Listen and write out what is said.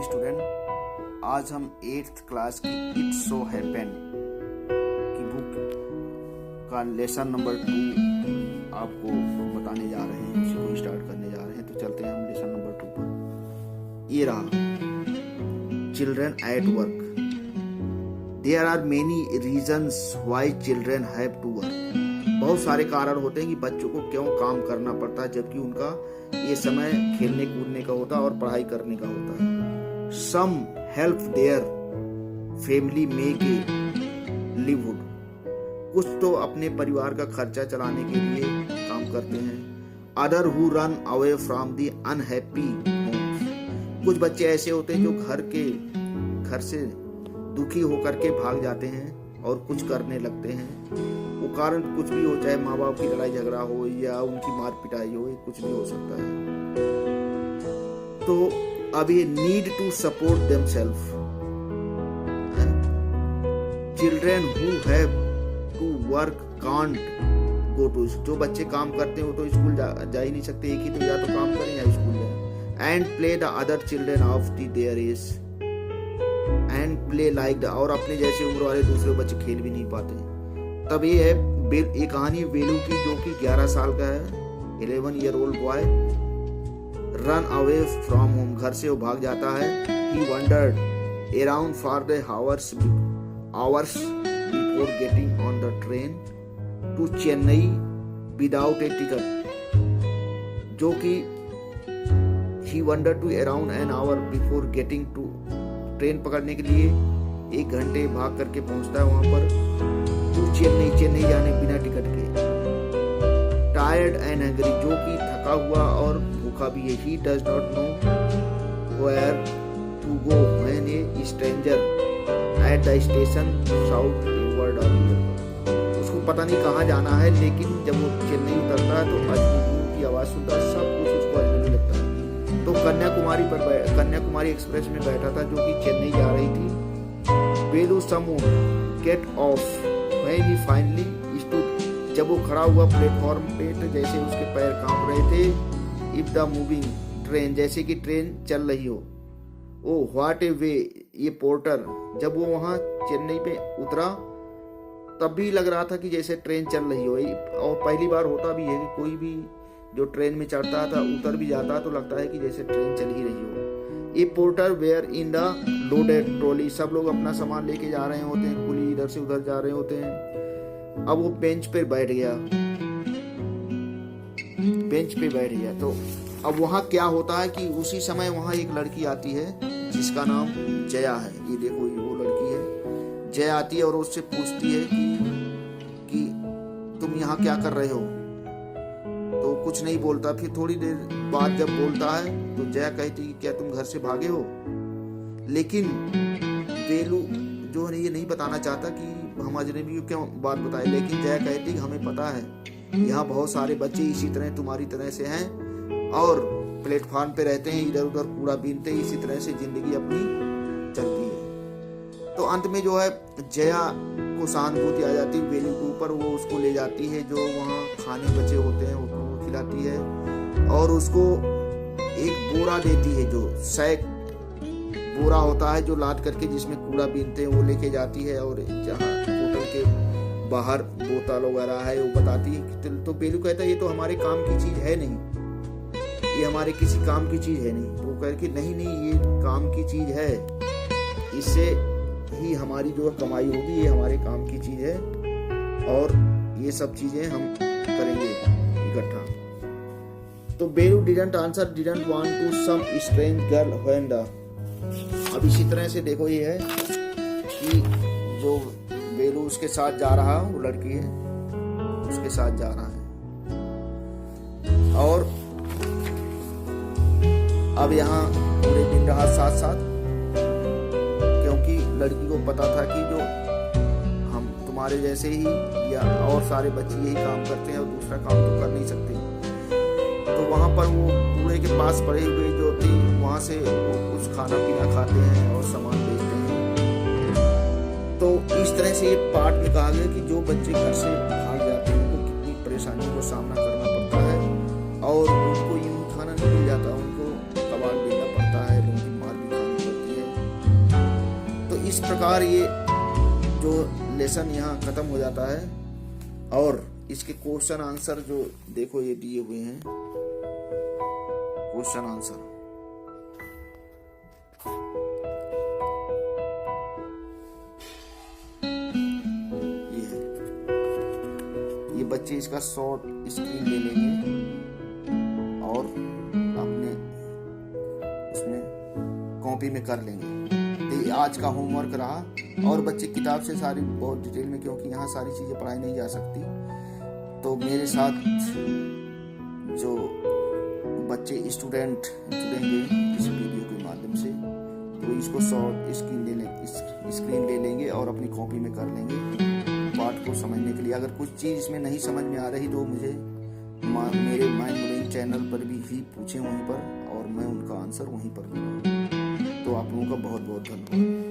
Dear student, आज हम 8th class की इट सो हैपन की बुक का लेसन नंबर 2 आपको बताने जा रहे हैं, उसी को स्टार्ट करने जा रहे हैं। तो चलते हैं हम लेसन नंबर 2 पर। ये रहा, children at work. There are many reasons why children have to work. बहुत सारे कारण होते हैं कि बच्चों को क्यों काम करना पड़ता है, जबकि उनका ये समय खेलने कूदने का होता है और पढ़ाई करने का होता है। Some help their family make a livelihood. कुछ तो अपने परिवार का खर्चा चलाने के लिए काम करते हैं। Other who run away from the unhappy homes. कुछ बच्चे ऐसे होते हैं जो घर से दुखी होकर के भाग जाते हैं और कुछ करने लगते हैं। वो कारण कुछ भी हो, चाहे माँ बाप की लड़ाई झगड़ा हो या उनकी मार पिटाई हो, कुछ भी हो सकता है। तो अब ये need to support themselves. Children who have to work can't go to. जो बच्चे काम करते हैं वो तो स्कूल जा ही नहीं सकते, एक ही तो या तो काम करें या स्कूल जाए। And play the other children of the their age and play like the. और अपने जैसे उम्र वाले दूसरे बच्चे खेल भी नहीं पाते। तब ये है ये कहानी वेलू की, जो कि 11 साल का है, 11 year old boy run away from home. घर से वो भाग जाता है। He wandered around for the hours before getting on the train to Chennai without a ticket. जो कि he wandered to around an hour before getting to. Train पकड़ने के लिए 1 घंटे भाग करके पहुंचता है वहां पर, टू चेन्नई जाने बिना टिकट के। टायर्ड एंड हंग्री, जो कि थका हुआ और भूखा भी है। He does not know where to go when a stranger at the station shout a word of here. उसको पता नहीं कहाँ जाना है, लेकिन जब वो चेन्नई उतरता है तो अजनबियों की आवाज सुनता है, सब कुछ उसको अजनबी लगता है। तो कन्याकुमारी एक्सप्रेस में बैठा था, जो कि चेन्नई जा रही थी। Velu someone get off when he finally stood. जब वो खड़ा हुआ प्लेटफॉर्म पे तो जैसे उसके पैर कांप रहे थे। इफ द मूविंग ट्रेन, जैसे कि ट्रेन चल रही हो। ओ व्हाट ए वे। ये पोर्टर जब वो वहां चेन्नई पे उतरा तब भी लग रहा था कि जैसे ट्रेन चल रही हो। और पहली बार होता भी है कि कोई भी जो ट्रेन में चढ़ता था उतर भी जाता तो लगता है कि जैसे ट्रेन चल ही रही हो। ये porter where in the loaded trolley. सब लोग अपना सामान लेके जा रहे होते हैं, कुली इधर से उधर जा रहे होते हैं। अब वो बेंच पे बैठ गया। तो अब वहाँ क्या होता है कि उसी समय वहाँ एक लड़की आती है जिसका नाम जया है। ये देखो, ये वो लड़की है। जया आती है और उससे पूछती है कि तुम यहाँ क्या कर रहे हो। तो कुछ नहीं बोलता। फिर थोड़ी देर बाद जब बोलता है तो जया कहती है क्या तुम घर से भागे हो। लेकिन वेलू जो है ये नहीं बताना चाहता कि हम अजनबी को क्यों बात बताए। लेकिन जया कहती कि हमें पता है यहाँ बहुत सारे बच्चे इसी तरह तुम्हारी तरह से हैं और प्लेटफॉर्म पे रहते हैं, इधर उधर कूड़ा बीनते, इसी तरह से जिंदगी अपनी चलती है। तो अंत में जो है जया को सहानुभूति आ जाती है वेलू के ऊपर। वो उसको ले जाती है, जो वहाँ खाने बचे होते हैं उसको खिलाती है और उसको एक बोरा देती है, जो सैक बोरा होता है जो लाद करके जिसमें कूड़ा बीनते हैं, वो लेके जाती है। और जहाँ होटल के बाहर बोतल वगैरह है वो बताती है। तो बेलू कहता है ये तो हमारे काम की चीज है नहीं, ये हमारे किसी काम की चीज है नहीं। तो वो कह कि नहीं ये काम की चीज है, इससे ही हमारी जो कमाई होगी, ये हमारे काम की चीज है और ये सब चीजें हम करेंगे इकट्ठा। तो Belu didn't answer, didn't want to some strange girl when the. अब इसी तरह से देखो, ये है कि जो वेलू उसके साथ जा रहा, वो लड़की है उसके साथ जा रहा है। और अब यहाँ पूरे दिन रहा साथ साथ, क्योंकि लड़की को पता था कि जो हम तुम्हारे जैसे ही या और सारे बच्चे यही काम करते हैं और दूसरा काम तो कर नहीं सकते। तो वहाँ पर वो कूड़े के पास पड़े हुए जो थे वहाँ से वो कुछ खाना पीना खाते हैं और सामान बेचते हैं। तो इस तरह से ये पाठ में कहा गया कि जो बच्चे घर से भाग जाते हैं उनको कितनी परेशानियों का सामना करना पड़ता है और उनको यूं खाना नहीं मिल जाता, उनको कबाड़ देना पड़ता है, लोगों की मार भी खानी पड़ती है। प्रकार ये जो लेसन यहाँ खत्म हो जाता है। और इसके क्वेश्चन आंसर जो देखो ये दिए हुए हैं, क्वेश्चन आंसर ये है। ये बच्चे इसका शॉर्ट स्क्रीन ले लेंगे और अपने उसमें कॉपी में कर लेंगे। तो ये आज का होमवर्क रहा। और बच्चे किताब से सारी बहुत डिटेल में, क्योंकि यहाँ सारी चीज़ें पढ़ाई नहीं जा सकती, तो मेरे साथ जो बच्चे स्टूडेंट जुड़ेंगे इस वीडियो के माध्यम से, तो इसको शॉर्ट स्क्रीन ले लेंगे और अपनी कॉपी में कर लेंगे पाठ को समझने के लिए। अगर कुछ चीज़ इसमें नहीं समझ में आ रही तो मुझे मेरे माइंड ब्लोइंग चैनल पर भी पूछें वहीं पर, और मैं उनका आंसर वहीं पर दूंगा। तो आप लोगों का बहुत बहुत धन्यवाद।